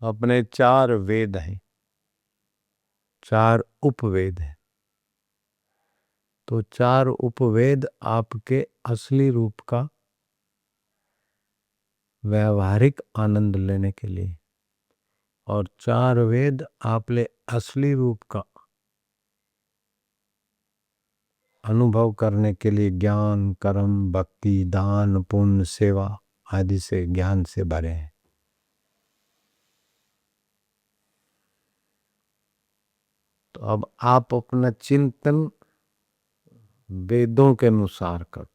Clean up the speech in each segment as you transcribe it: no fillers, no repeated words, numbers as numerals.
अपने 4 वेद हैं, 4 उपवेद हैं। तो 4 उपवेद आपके असली रूप का व्यवहारिक आनंद लेने के लिए, और 4 वेद आपले असली रूप का अनुभव करने के लिए ज्ञान, कर्म, भक्ति, दान, पुण्य, सेवा आदि से ज्ञान से भरे हैं। तो अब आप अपना चिंतन वेदों के अनुसार करो,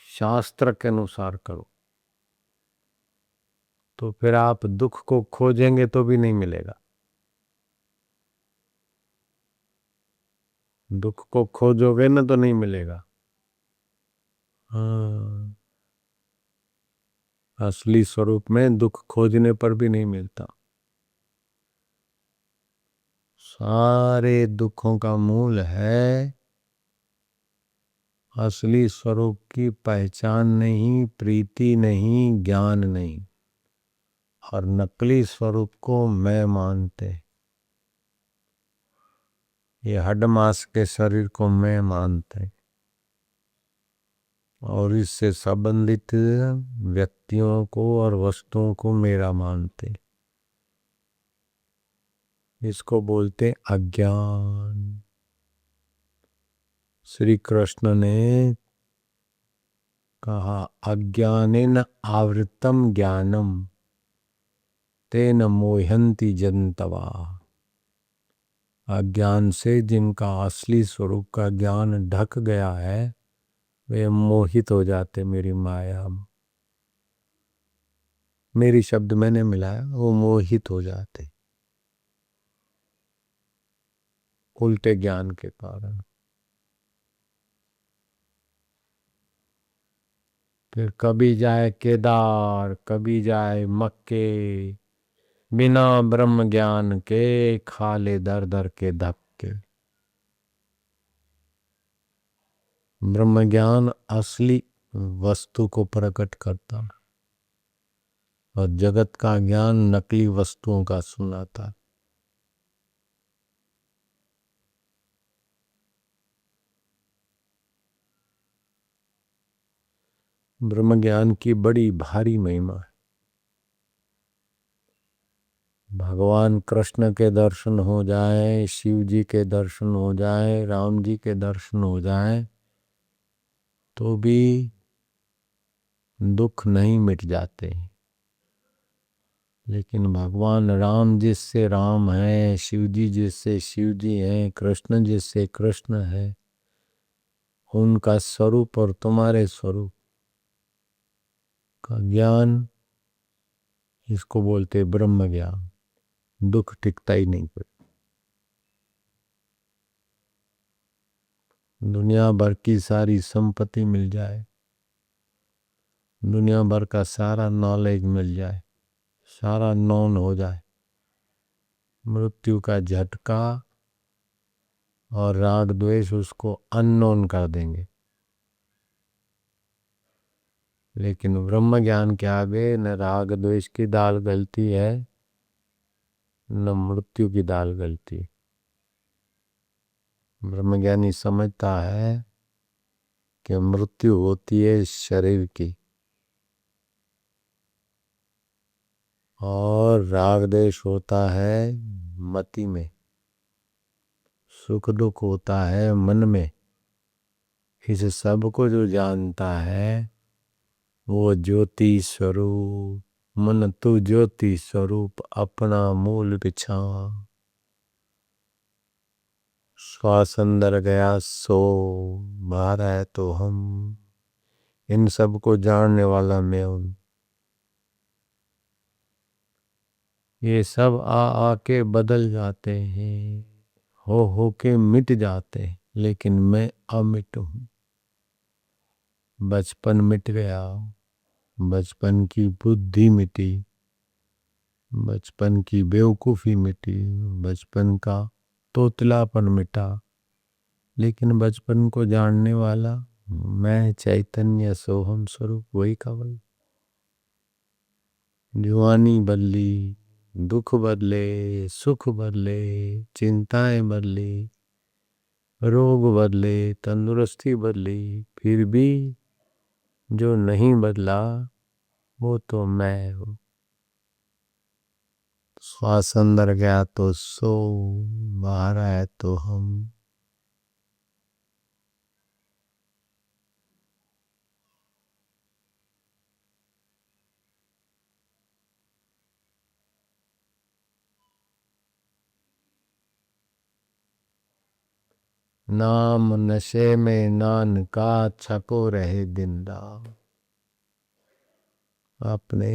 शास्त्र के अनुसार करो, तो फिर आप दुख को खोजेंगे तो भी नहीं मिलेगा। दुख को खोजोगे ना तो नहीं मिलेगा। हाँ, असली स्वरूप में दुख खोजने पर भी नहीं मिलता। सारे दुखों का मूल है असली स्वरूप की पहचान नहीं, प्रीति नहीं, ज्ञान नहीं, और नकली स्वरूप को मैं मानते। ये हड्ड मांस के शरीर को मैं मानते और इससे संबंधित व्यक्तियों को और वस्तुओं को मेरा मानते। इसको बोलते अज्ञान। श्री कृष्ण ने कहा, अज्ञानेन आवृतम ज्ञानम तेन मोह्यन्ति जन्तवा। अज्ञान से जिनका असली स्वरूप का ज्ञान ढक गया है, वे मोहित हो जाते मेरी माया। मेरी शब्द मैंने मिलाया, वो मोहित हो जाते उल्टे ज्ञान के कारण। फिर कभी जाए केदार, कभी जाए मक्के, बिना ब्रह्म ज्ञान के खा ले दर दर के धक्के। ब्रह्म ज्ञान असली वस्तु को प्रकट करता और जगत का ज्ञान नकली वस्तुओं का सुनाता। ब्रह्म ज्ञान की बड़ी भारी महिमा है। भगवान कृष्ण के दर्शन हो जाए, शिव जी के दर्शन हो जाए, राम जी के दर्शन हो जाए, तो भी दुख नहीं मिट जाते। लेकिन भगवान राम जिससे राम है, शिव जी जिससे शिव जी हैं, कृष्ण जिससे कृष्ण है, उनका स्वरूप और तुम्हारे स्वरूप का ज्ञान, इसको बोलते ब्रह्म ज्ञान। दुख टिकता ही नहीं कोई। दुनिया भर की सारी संपत्ति मिल जाए, दुनिया भर का सारा नॉलेज मिल जाए, सारा नॉन हो जाए, मृत्यु का झटका और राग द्वेष उसको अननोन कर देंगे। लेकिन ब्रह्म ज्ञान के आगे न राग द्वेष की दाल गलती है, न मृत्यु की दाल गलती। ब्रह्मज्ञानी समझता है कि मृत्यु होती है शरीर की, और राग द्वेष होता है मति में, सुख दुख होता है मन में। इस सब को जो जानता है वो ज्योति स्वरूप, मन तू ज्योति स्वरूप अपना मूल बिछावा। श्वास अंदर गया सो, बाहर आए तो हम, इन सब को जानने वाला मैं हूं। ये सब आ आके बदल जाते हैं, हो के मिट जाते हैं, लेकिन मैं अमिट हूं। बचपन मिट गया, बचपन की बुद्धि मिटी, बचपन की बेवकूफ़ी मिटी, बचपन का तोतलापन मिटा, लेकिन बचपन को जानने वाला मैं चैतन्य सोहम स्वरूप वही केवल। जुआनी बदली, दुख बदले, सुख बदले, चिंताएं बदली, रोग बदले, तंदुरुस्ती बदली, फिर भी जो नहीं बदला वो तो मैं हूँ। श्वास अंदर गया तो सो, बाहर आया तो हम। नाम नशे में नान का छको रहे दिन रात। अपने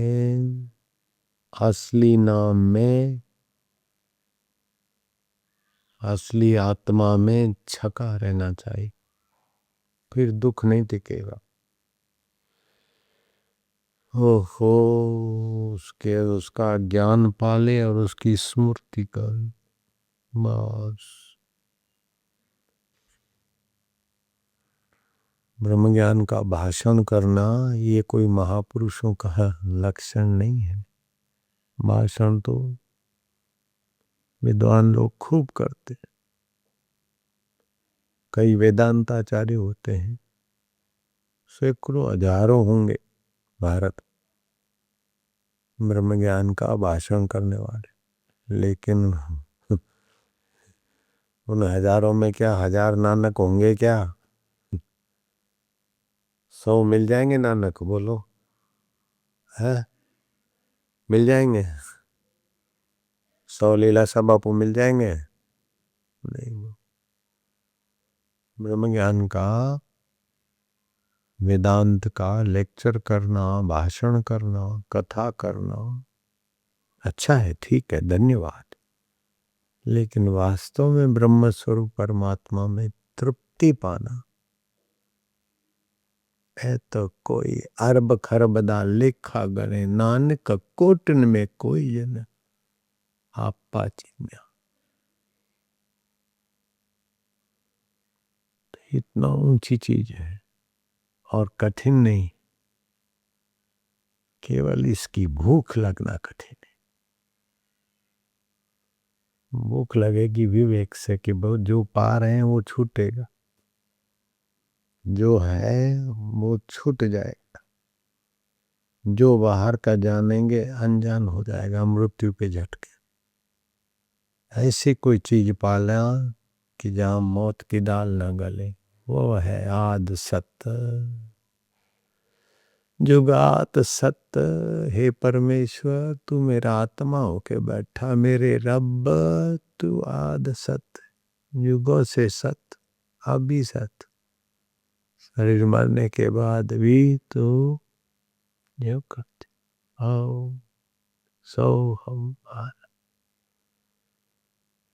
असली नाम में, असली आत्मा में छका रहना चाहिए, फिर दुख नहीं टिकेगा। ओहो, उसका ज्ञान पाले और उसकी स्मृति कर, बस। ब्रह्म ज्ञान का भाषण करना ये कोई महापुरुषों का लक्षण नहीं है। भाषण तो विद्वान लोग खूब करते हैं। कई वेदांताचार्य होते हैं, सैकड़ों हजारों होंगे भारत ब्रह्म ज्ञान का भाषण करने वाले, लेकिन उन हजारों में क्या हजार नानक होंगे क्या? 100 मिल जाएंगे नानक, बोलो है? मिल जाएंगे? 100 लीलाशाह बापू मिल जाएंगे? नहीं। ब्रह्म ज्ञान का, वेदांत का लेक्चर करना, भाषण करना, कथा करना अच्छा है, ठीक है, धन्यवाद। लेकिन वास्तव में ब्रह्म स्वरूप परमात्मा में तृप्ति पाना है तो कोई अरब खरब दा लेखा गणे, नानक कोटन में कोई जन आप पाचिन्या। इतना ऊंची चीज है और कठिन नहीं, केवल इसकी भूख लगना कठिन है। भूख लगेगी विवेक से कि बहुत जो पा रहे हैं वो छूटेगा, जो है वो छूट जाएगा, जो बाहर का जानेंगे अनजान हो जाएगा मृत्यु के झटके। ऐसी कोई चीज पाला कि जहां मौत की दाल न गले, वो है आद सत्य, जुगात सत्य। हे परमेश्वर, तू मेरा आत्मा होके बैठा, मेरे रब, तू आद सत्य, युगों से सत्य, अभी सत्य, शरीर मरने के बाद भी तू यो करते आओ सो हम आन।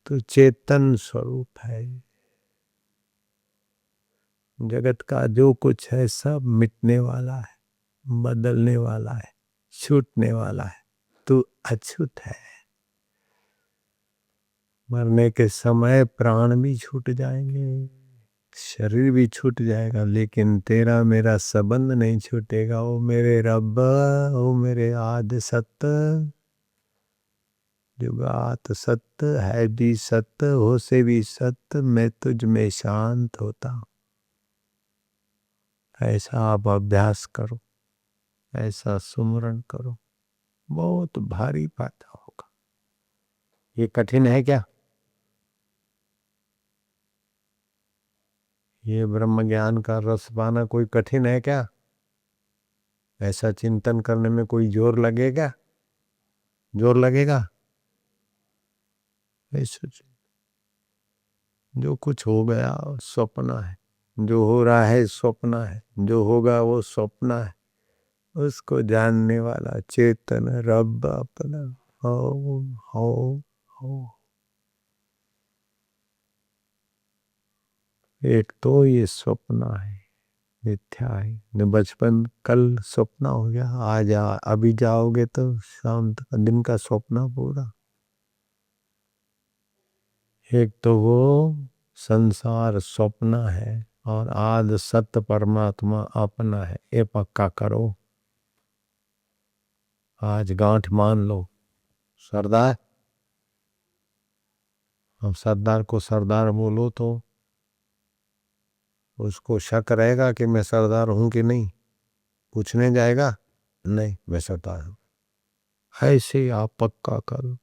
तू चेतन स्वरूप है। जगत का जो कुछ है सब मिटने वाला है, बदलने वाला है, छूटने वाला है। तू अछूत है। मरने के समय प्राण भी छूट जाएंगे, शरीर भी छूट जाएगा, लेकिन तेरा मेरा संबंध नहीं छूटेगा। ओ मेरे रब, ओ मेरे आद सत्य, जुगात सत्य, है भी सत्य, हो से भी सत्य, मैं तुझ में शांत होता हूं। ऐसा आप अभ्यास करो, ऐसा सुमरण करो, बहुत भारी फायदा होगा। ये कठिन है क्या? ये ब्रह्म ज्ञान का रस पाना कोई कठिन है क्या? ऐसा चिंतन करने में कोई जोर लगेगा? जोर लगेगा? ऐसा जो कुछ हो गया स्वप्न है, जो हो रहा है स्वप्न है, जो होगा वो स्वप्न है। उसको जानने वाला चेतन रब अपना हो। एक तो ये स्वप्न है, मिथ्या है। न बचपन कल स्वप्न हो गया, आज अभी जाओगे तो शाम तक दिन का स्वप्न पूरा। एक तो वो संसार स्वप्न है और आद सत्य परमात्मा अपना है, ये पक्का करो। आज गांठ मान लो सरदार। अब सरदार को सरदार बोलो तो उसको शक रहेगा कि मैं सरदार हूं कि नहीं। पूछने जाएगा, नहीं मैं सरदार हूं। ऐसे ही आप पक्का करो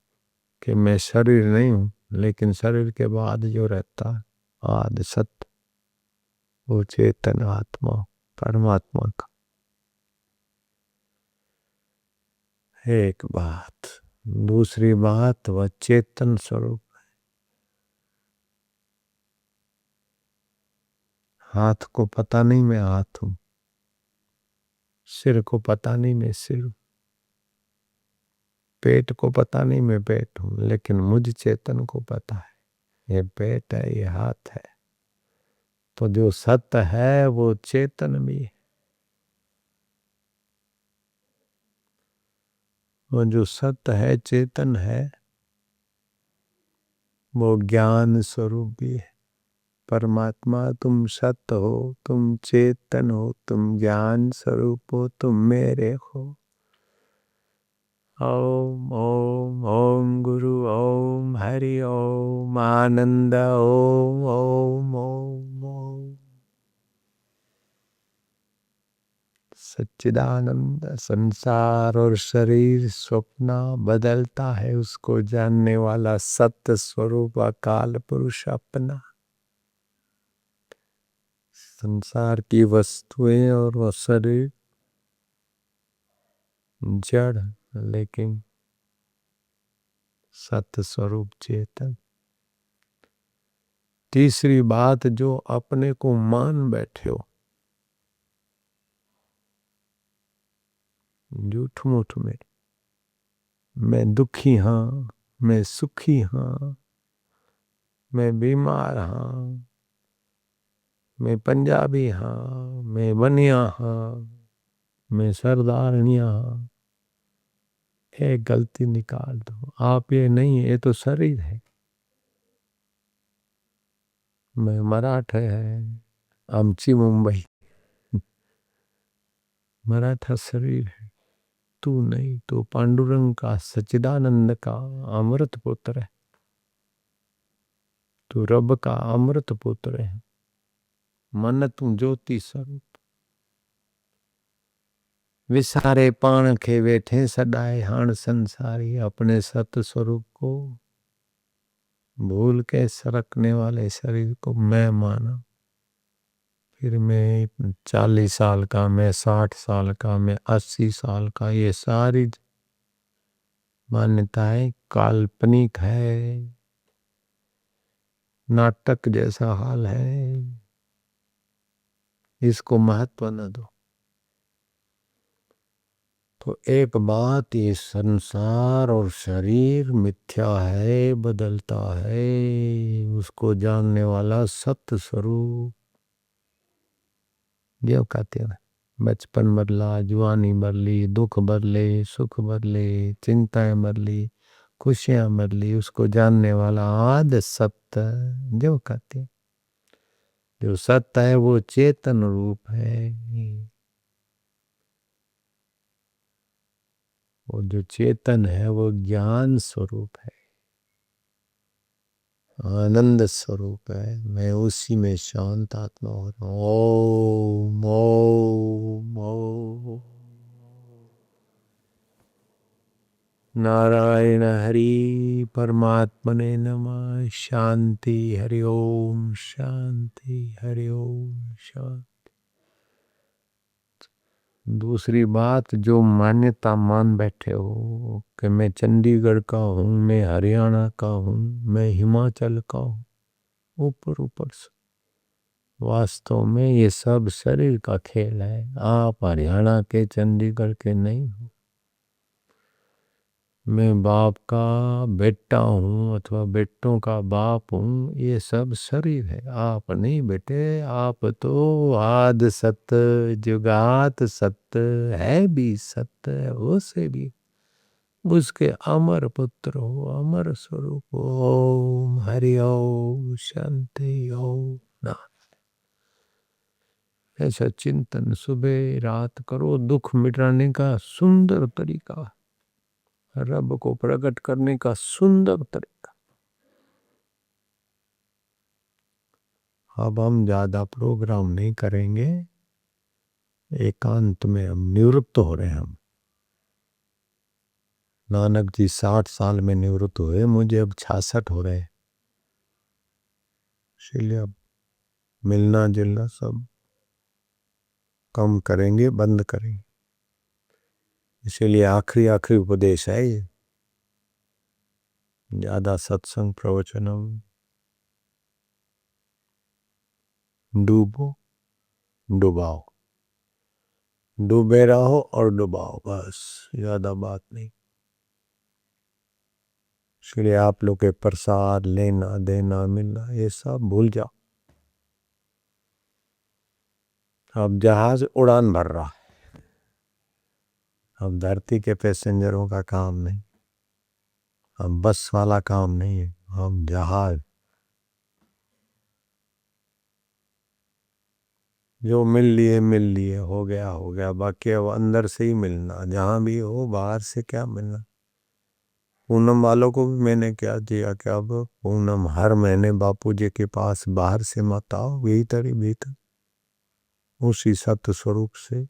कि मैं शरीर नहीं हूं, लेकिन शरीर के बाद जो रहता है आदि सत्य, वो चेतन आत्मा परमात्मा का। एक बात। दूसरी बात, वह चेतन स्वरूप। हाथ को पता नहीं मैं हाथ हूं, सिर को पता नहीं मैं सिर हूं, पेट को पता नहीं मैं पेट हूं, लेकिन मुझ चेतन को पता है ये पेट है, ये हाथ है। तो जो सत्य है वो चेतन भी है। वो जो सत्य है, चेतन है, वो ज्ञान स्वरूप भी है। परमात्मा तुम सत्य हो, तुम चेतन हो, तुम ज्ञान स्वरूप हो, तुम मेरे हो। ओम ओम ओम गुरु ओम हरि ओम आनंद ओम ओम ओम ओम। सच्चिदानंद। संसार और शरीर स्वप्न बदलता है, उसको जानने वाला सत्य स्वरूप अकाल पुरुष अपना। संसार की वस्तुएं और वह शरीर जड़, लेकिन सत्य स्वरूप चेतन। तीसरी बात, जो अपने को मान बैठे हो झूठ मूठ में, मैं दुखी हाँ, मैं सुखी हाँ, मैं बीमार हाँ, मैं पंजाबी हाँ, मैं बनिया हाँ, मैं सरदारनिया हाँ, ये गलती निकाल दो। आप ये नहीं है, ये तो शरीर है। मैं मराठा है, आमची मुंबई, मराठा शरीर है। तू नहीं, तू पांडुरंग का सच्चिदानंद का अमृत पुत्र है। तू रब का अमृत पुत्र है। मन तू ज्योति स्वरूप। विसारे पाण खे वेठे सदाए हाण संसारी, अपने सत स्वरूप को भूल के सरकने वाले शरीर को मैं माना। फिर मैं 40 साल का, मैं 60 साल का, मैं 80 साल का, ये सारी मान्यताएं काल्पनिक है, नाटक जैसा हाल है। इसको महत्व न दो। तो एक बात, ये संसार और शरीर मिथ्या है, बदलता है, उसको जानने वाला सत्य स्वरूप। जो कहते हैं बचपन बदला, जवानी बदली, दुख बदले, सुख बदले, चिंताएं बदली, खुशियां बदली, उसको जानने वाला आद सत्य। जो कहते हैं जो सत्य है वो चेतन रूप है। वो जो चेतन है वो ज्ञान स्वरूप है, आनंद स्वरूप है। मैं उसी में शांत आत्मा हो रहा हूँ। ओम ओम ओम। नारायण हरि परमात्मने नमः। शांति हरि ओम, शांति हरि ओम, शांति। दूसरी बात, जो मान्यता मान बैठे हो कि मैं चंडीगढ़ का हूँ, मैं हरियाणा का हूँ, मैं हिमाचल का हूँ, ऊपर ऊपर से, वास्तव में ये सब शरीर का खेल है। आप हरियाणा के, चंडीगढ़ के नहीं हो। मैं बाप का बेटा हूँ अथवा बेटों का बाप हूँ, ये सब शरीर है। आप नहीं बेटे, आप तो आद सत्य, जुगात सत्य है, भी सत्य है, उसे भी उसके अमर पुत्र हो, अमर स्वरूप हो। ओम हरि ओम, शांति ओम। ना ऐसा चिंतन सुबह रात करो, दुख मिटाने का सुंदर तरीका। रब को प्रकट करने का सुंदर तरीका। अब हम ज्यादा प्रोग्राम नहीं करेंगे, एकांत में हम निवृत्त हो रहे हैं। हम नानक जी 60 साल में निवृत्त हुए, मुझे अब 66 हो रहे हैं। इसलिए अब मिलना जुलना सब कम करेंगे, बंद करेंगे। इसीलिए आखिरी आखिरी उपदेश है ये। ज्यादा सत्संग प्रवचनम, डूबो डुबाओ, डूबे रहो और डुबाओ, बस, ज्यादा बात नहीं। इसलिए आप लोग के प्रसाद लेना देना मिलना ये सब भूल जाओ। अब जहाज उड़ान भर रहा है, अब धरती के पैसेंजरों का काम नहीं, अब बस वाला काम नहीं है, अब जहाज। जो मिल लिए, हो गया, बाकी अब अंदर से ही मिलना, जहां भी हो, बाहर से क्या मिलना। पूनम वालों को भी मैंने क्या दिया कि अब पूनम हर महीने बापू जी के पास बाहर से मत आओ, भीतर ही भीतर उसी सत्य स्वरूप से,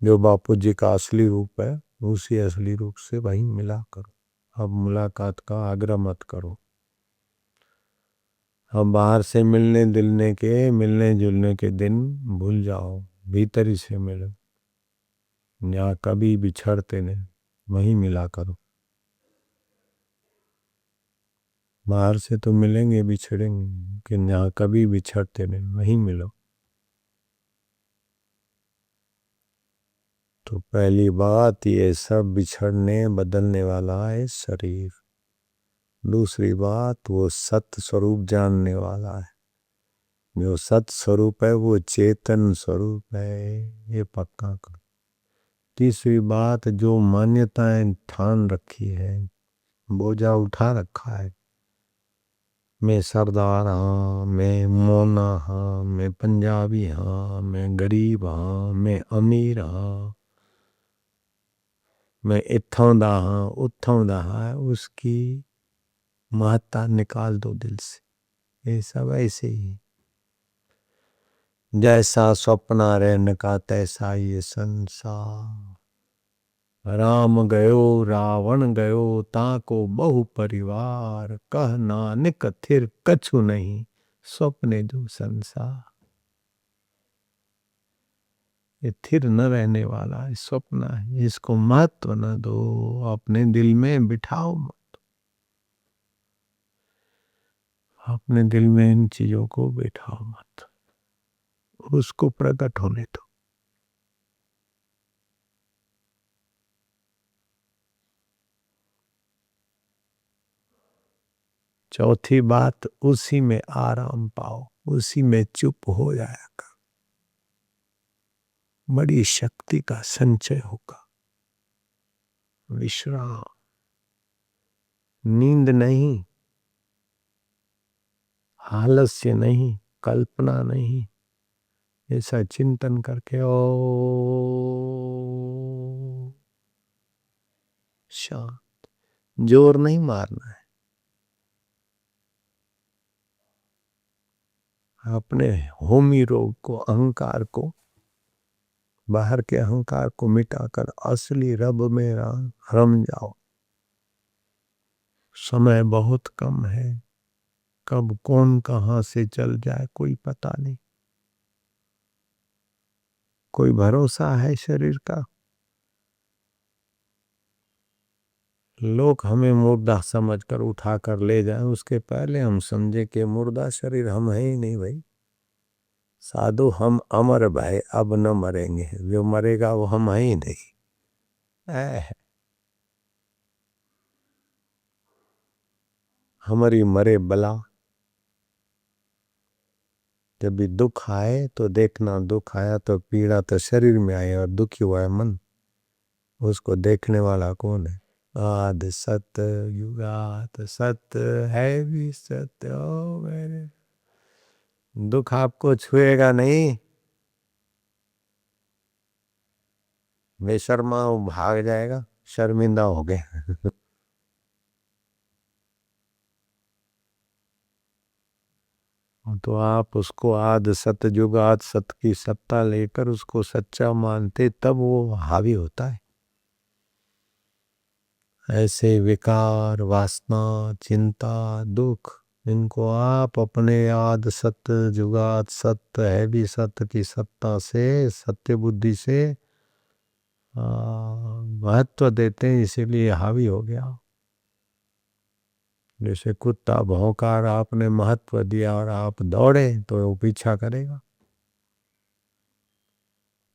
जो बापू जी का असली रूप है, उसी असली रूप से वही मिला करो। अब मुलाकात का आग्रह मत करो। अब बाहर से मिलने जुलने के दिन भूल जाओ, भीतर ही से मिलो। यहाँ कभी बिछड़ते नहीं, वहीं मिला करो। बाहर से तो मिलेंगे बिछड़ेंगे, लेकिन यहाँ कभी बिछड़ते नहीं, वहीं मिलो। तो पहली बात, ये सब बिछड़ने बदलने वाला है शरीर। दूसरी बात, वो सत्य स्वरूप जानने वाला है। जो सत्य स्वरूप है वो चेतन स्वरूप है, ये पक्का कर। तीसरी बात, जो मान्यताएं ठान रखी है, बोझा उठा रखा है, मैं सरदार हाँ, मैं मोना हाँ, मैं पंजाबी हाँ, मैं गरीब हाँ, मैं अमीर हाँ, मैं इत्थों दा हाँ, उत्थों दा हाँ, उसकी महत्ता निकाल दो दिल से। ये सब ऐसे ही, जैसा स्वप्न रहन का तैसा ये संसार। राम गयो रावण गयो ताको बहु परिवार, कह नानक थिर कछु नहीं स्वप्ने जो संसार। ये थिर न रहने वाला है, स्वप्न है, इसको महत्व न दो, अपने दिल में बिठाओ मत, अपने दिल में इन चीजों को बिठाओ मत, उसको प्रकट होने दो। चौथी बात, उसी में आराम पाओ, उसी में चुप हो जाया कर, बड़ी शक्ति का संचय होगा। विश्राम, नींद नहीं, आलस्य नहीं, कल्पना नहीं, ऐसा चिंतन करके ओ शांत, जोर नहीं मारना है। अपने होमी रोग को, अहंकार को, बाहर के अहंकार को मिटाकर असली रब में रम जाओ। समय बहुत कम है, कब कौन कहां से चल जाए कोई पता नहीं, कोई भरोसा है शरीर का। लोग हमें मुर्दा समझकर उठाकर ले जाएं, उसके पहले हम समझे कि मुर्दा शरीर हम है ही नहीं भाई। साधु हम अमर भाई, अब न मरेंगे, जो मरेगा वो हम है ही नहीं। हमारी मरे बला। जब भी दुख आए तो देखना, दुख आया तो पीड़ा तो शरीर में आई और दुखी हुआ है मन, उसको देखने वाला कौन है? आद सत्य युगात सत्य है भी सत्य, ओ मेरे। दुख आपको छुएगा नहीं, बेशर्मा वो भाग जाएगा, शर्मिंदा हो गए। तो आप उसको आद सत जुगाद सत की सत्ता लेकर उसको सच्चा मानते, तब वो हावी होता है। ऐसे विकार, वासना, चिंता, दुख, इनको आप अपने आद सत जुगाद सत है भी सत्य की सत्ता से, सत्य बुद्धि से महत्व देते हैं, इसीलिए हावी हो गया। जैसे कुत्ता भौंकार आपने महत्व दिया और आप दौड़े तो वो पीछा करेगा।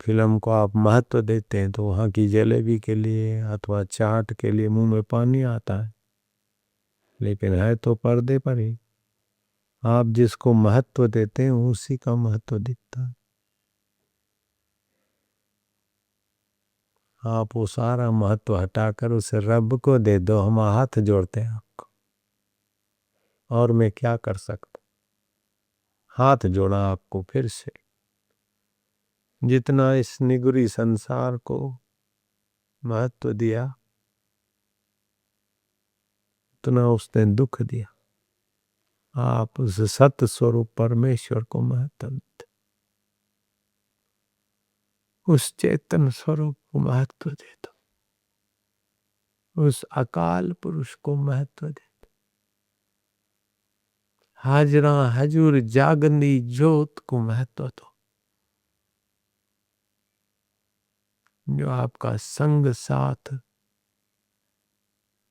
फिल्म को आप महत्व देते हैं तो वहाँ की जलेबी के लिए अथवा चाट के लिए मुंह में पानी आता है, लेकिन है तो पर्दे पर ही। आप जिसको महत्व देते हैं उसी का महत्व दिखता है। आप वो सारा महत्व हटाकर उसे रब को दे दो, हम हाथ जोड़ते हैं आपको। और मैं क्या कर सकता, हाथ जोड़ा आपको फिर से। जितना इस निगुरी संसार को महत्व दिया, उतना उसने दुख दिया। आप उस सत्य स्वरूप परमेश्वर को महत्व देते, उस चेतन स्वरूप को महत्व दे दो, उस अकाल पुरुष को महत्व दे। हाजरा हजूर जागनी ज्योत को महत्व दो, जो आपका संग साथ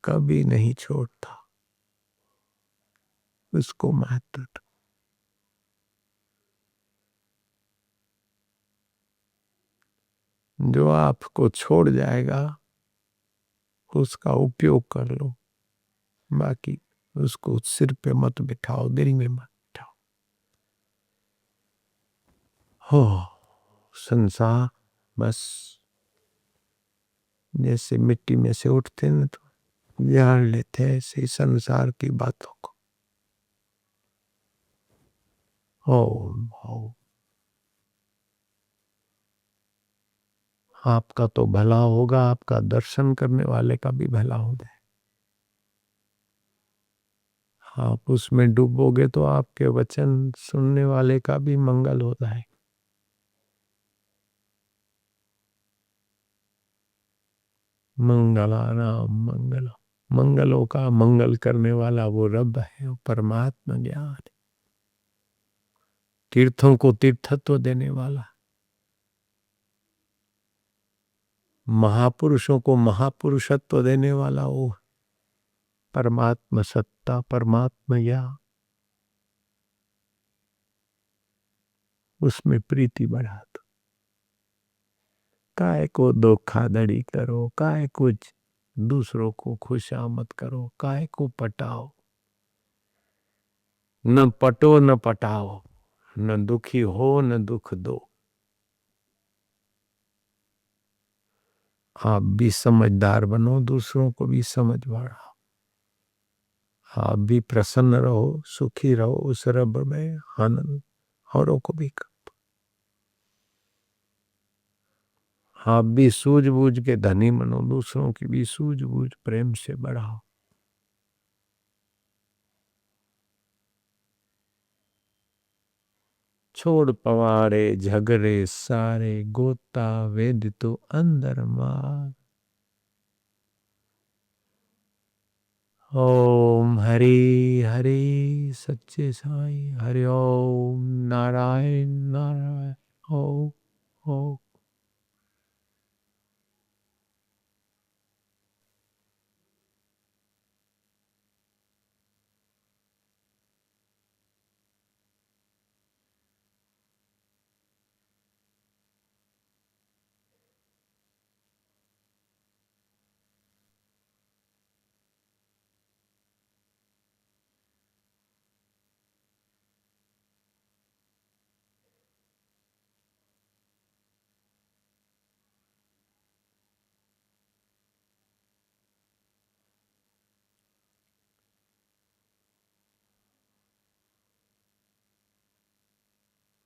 कभी नहीं छोड़ता, उसको महत्व दो। जो आपको छोड़ जाएगा उसका उपयोग कर लो, बाकी उसको सिर पे मत बिठाओ, दिल में मत बिठाओ। हो संसार बस जैसे मिट्टी में से उठते न तो जान लेते हैं, ऐसे संसार की बातों को। ओम ओम। आपका तो भला होगा, आपका दर्शन करने वाले का भी भला हो जाए। आप उसमें डूबोगे तो आपके वचन सुनने वाले का भी मंगल होता है। मंगलानाम मंगल, मंगलों का मंगल करने वाला वो रब है, वो परमात्मा ज्ञान है। तीर्थों को तीर्थत्व देने वाला, महापुरुषों को महापुरुषत्व देने वाला वो परमात्मा सत्ता, परमात्मा ज्ञान। उसमें प्रीति बढ़ा दो। काय को धोखाधड़ी करो, काय कुछ दूसरों को खुशामद करो, काय को पटाओ। न पटो न पटाओ, न दुखी हो न दुख दो। आप भी समझदार बनो, दूसरों को भी समझ बढ़ाओ। आप भी प्रसन्न रहो, सुखी रहो उस रब में, आनंद औरों को भी। आप भी सूझबूझ के धनी बनो, दूसरों की भी सूझबूझ प्रेम से बढ़ाओ। छोड़ पवाड़े झगड़े सारे, गोता वेद तो अंदर मार। ओम हरि हरि सच्चे साईं, हरि ओम नारायण नारायण। ओम ओम।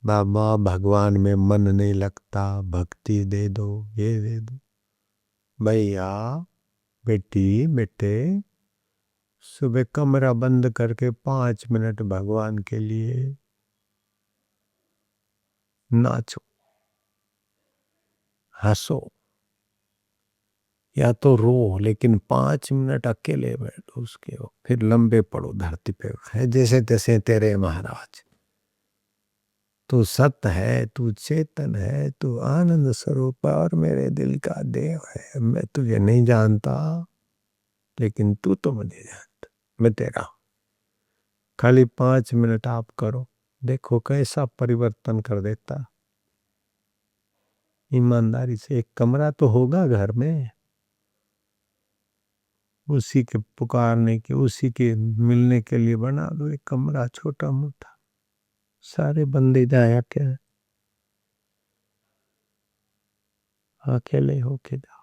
बाबा भगवान में मन नहीं लगता, भक्ति दे दो, ये दे दो। भैया बेटी बेटे सुबह कमरा बंद करके 5 मिनट भगवान के लिए नाचो, हंसो, या तो रो, लेकिन 5 मिनट अकेले बैठो उसके हो, फिर लंबे पड़ो धरती पे, है जैसे तैसे तेरे महाराज। तू सत्य है, तू चेतन है, तू आनंद स्वरूप और मेरे दिल का देव है। मैं तुझे नहीं जानता, लेकिन तू तो मुझे जानता, मैं तेरा हूं। खाली 5 मिनट आप करो, देखो कैसा परिवर्तन कर देता। ईमानदारी से, एक कमरा तो होगा घर में, उसी के पुकारने के, उसी के मिलने के लिए बना दो एक कमरा छोटा मोटा। सारे बंदे जाया क्या, अकेले होके जाओ।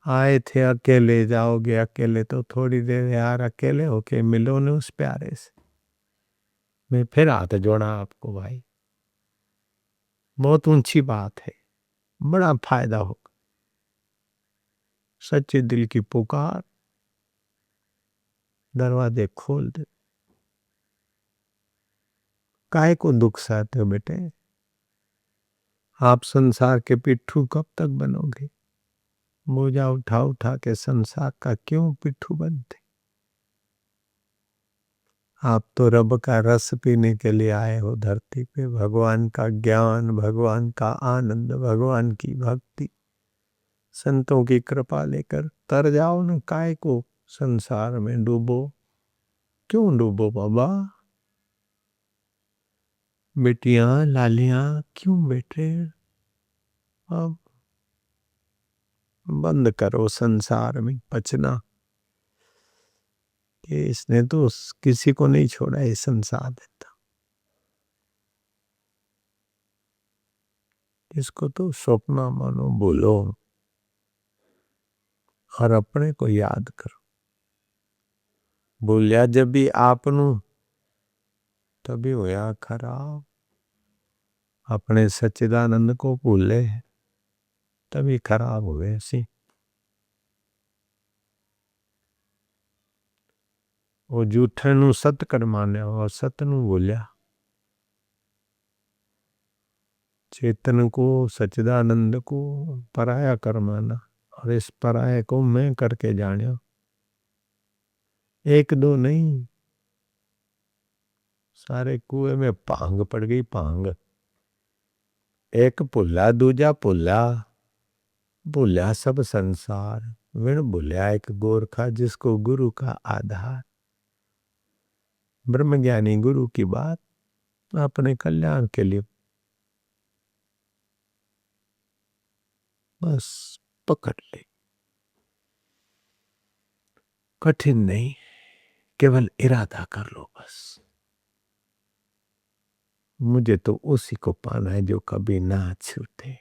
आए थे अकेले, जाओगे अकेले तो थोड़ी देर यार अकेले होके मिलो न उस प्यारे से। मैं फिर हाथ जोड़ा आपको भाई, बहुत ऊंची बात है, बड़ा फायदा होगा। सच्चे दिल की पुकार दरवाजे खोल दे। काहे को दुख सहते हो बेटे, आप संसार के पिट्ठू कब तक बनोगे। बोझा उठा उठा के संसार का क्यों पिट्ठू बनते। आप तो रब का रस पीने के लिए आए हो धरती पे, भगवान का ज्ञान, भगवान का आनंद, भगवान की भक्ति, संतों की कृपा लेकर तर जाओ न। काय को संसार में डूबो, क्यों डूबो बाबा। बेटियां लालियां क्यों बेटे, अब बंद करो संसार में पचना। कि इसने तो किसी को नहीं छोड़ा, ये संसार देता, इसको तो स्वप्न मानो, बोलो और अपने को याद करो। बोलिया जब भी आपनू तभी होया खराब। अपने सच्चिदानंद को भूले तभी खराब हुए सी। वो झूठे नू सत कर मान्या और सत नू बोलिया। चेतन को, सच्चिदानंद को पराया कर माना, और इस पराये को मैं करके जानिया। एक दो नहीं, सारे कुएं में पांग पड़ गई, पांग। एक भुल्ला दूजा भुल्ला, भुल्ला सब संसार, विण भुल्या एक गोरखा जिसको गुरु का आधार। ब्रह्मज्ञानी गुरु की बात अपने कल्याण के लिए बस पकड़ ले। कठिन नहीं, केवल इरादा कर लो बस। मुझे तो उसी को पाना है जो कभी ना छूटे,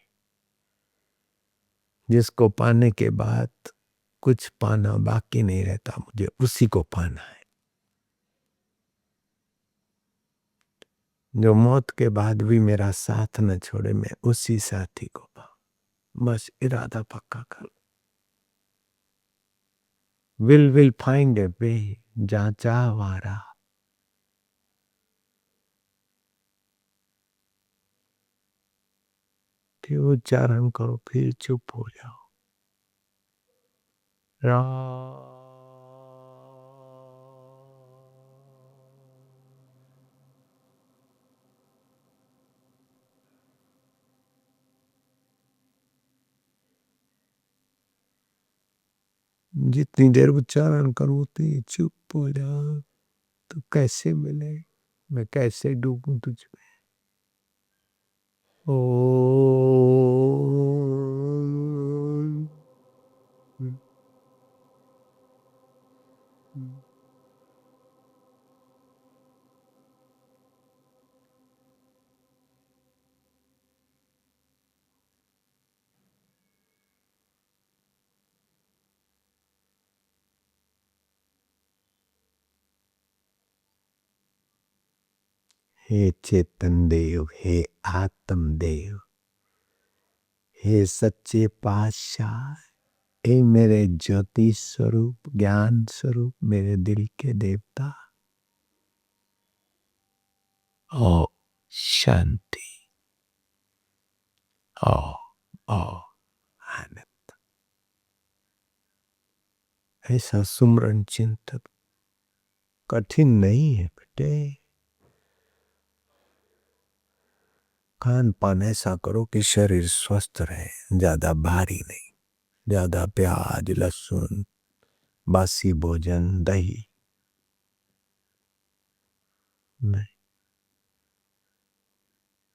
जिसको पाने के बाद कुछ पाना बाकी नहीं रहता, मुझे उसी को पाना है। जो मौत के बाद भी मेरा साथ न छोड़े, मैं उसी साथी को पाऊं। बस इरादा पक्का कर। विल फाइंड ए वे, जहां चाह वहां राह। फिर उच्चारण करो, फिर चुप हो जाओ। राम। जितनी देर उच्चारण करूं उतनी चुप हो जाओ। तो कैसे मिले, मैं कैसे डूबूं तुझ में। ओ हे चेतन देव, हे आत्म देव, हे सच्चे पातशाह, ए मेरे ज्योति स्वरूप, ज्ञान स्वरूप, मेरे दिल के देवता, ओ शांति, ओ ओ आनंद। ऐसा सुमरन चिंतन कठिन नहीं है बेटे। खान पान ऐसा करो कि शरीर स्वस्थ रहे, ज्यादा भारी नहीं, ज्यादा प्याज लहसुन बासी भोजन दही नहीं।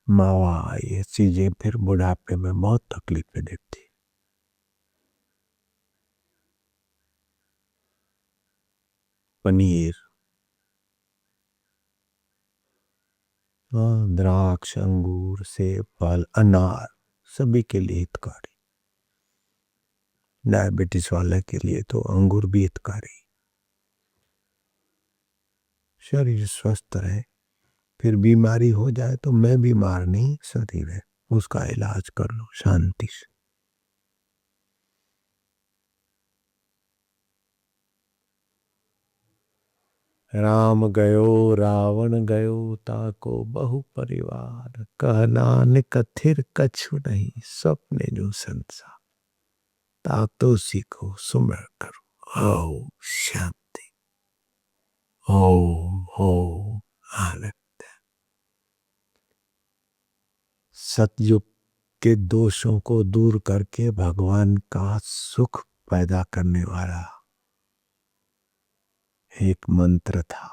मावा ये चीजें फिर बुढ़ापे में बहुत तकलीफें देती। पनीर, द्राक्ष, अंगूर, सेब, फल, अनार सभी के लिए हितकारी। डायबिटीज वाले के लिए तो अंगूर भी हितकारी। शरीर स्वस्थ रहे, फिर बीमारी हो जाए तो मैं बीमार नहीं, शरीर है उसका इलाज कर लो शांति से। राम गयो रावण गयो ताको बहु परिवार, कह नानक थिर कछु नहीं, स्वप्ने जो संसार। ताक तो सीखो, सुमर करो, ओ शांति, ओ आनंद। सतयुग के दोषों को दूर करके भगवान का सुख पैदा करने वाला एक मंत्र था।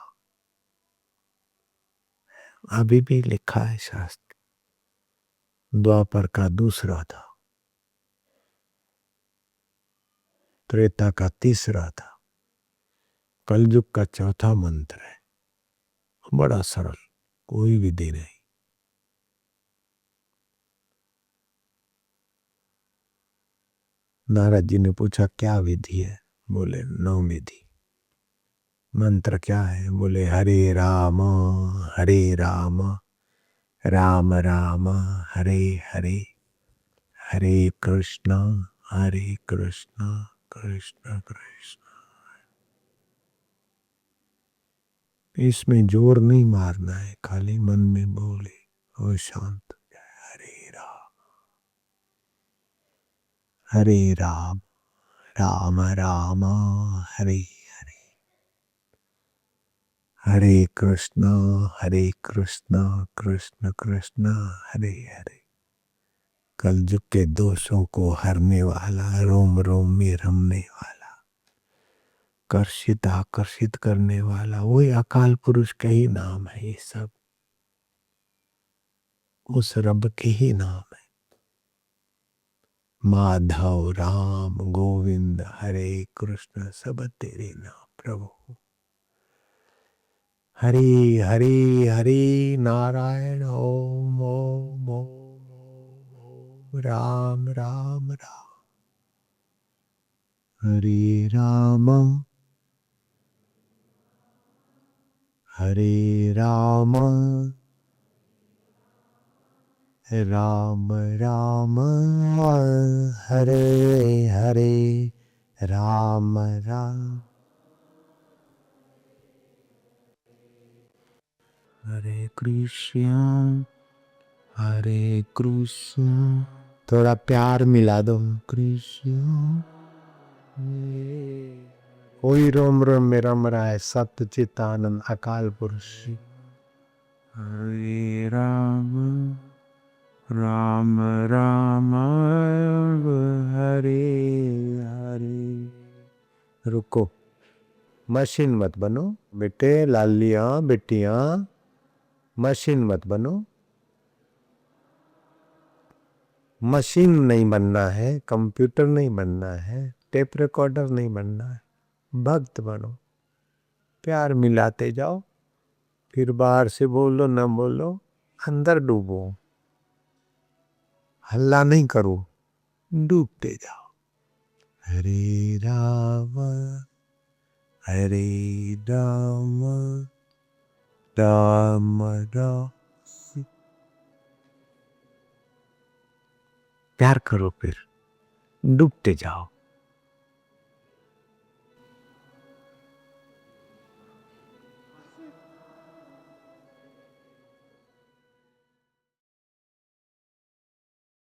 अभी भी लिखा है शास्त्र। द्वापर का दूसरा था, त्रेता का तीसरा था, कलयुग का चौथा मंत्र है। बड़ा सरल, कोई विधि नहीं। नारद जी ने पूछा क्या विधि है? बोले 9 विधि। मंत्र क्या है? बोले हरे राम राम राम हरे हरे, हरे कृष्ण कृष्ण कृष्ण। इसमें जोर नहीं मारना है, खाली मन में बोले और शांत हो जाए। हरे राम राम राम हरे हरे, हरे कृष्ण कृष्ण कृष्ण हरे हरे। कलयुग के दोषों को हरने वाला, रोम रोम में रमने वाला, कर्षित आकर्षित करने वाला वही अकाल पुरुष का ही नाम है। ये सब उस रब के ही नाम है। माधव राम गोविंद हरे कृष्ण सब तेरे नाम प्रभु। हरि हरि हरि नारायण ओम ओम ओम ओम राम राम राम। हरे राम राम राम हरे हरे, राम राम हरे कृष्ण हरे कृष्ण। थोड़ा प्यार मिला दो। कृष्ण कोई रोम रोम में रम रहा है, सत्य चित आनंद अकाल पुरुष। हरे राम राम राम हरे हरे। रुको, मशीन मत बनो बेटे, लालियां बेटियां, मशीन मत बनो। मशीन नहीं बनना है, कंप्यूटर नहीं बनना है, टेप रिकॉर्डर नहीं बनना है, भक्त बनो। प्यार मिलाते जाओ, फिर बाहर से बोलो न बोलो, अंदर डूबो। हल्ला नहीं करो, डूबते जाओ। हरे राम राम राम। प्यार करो, फिर डूबते जाओ।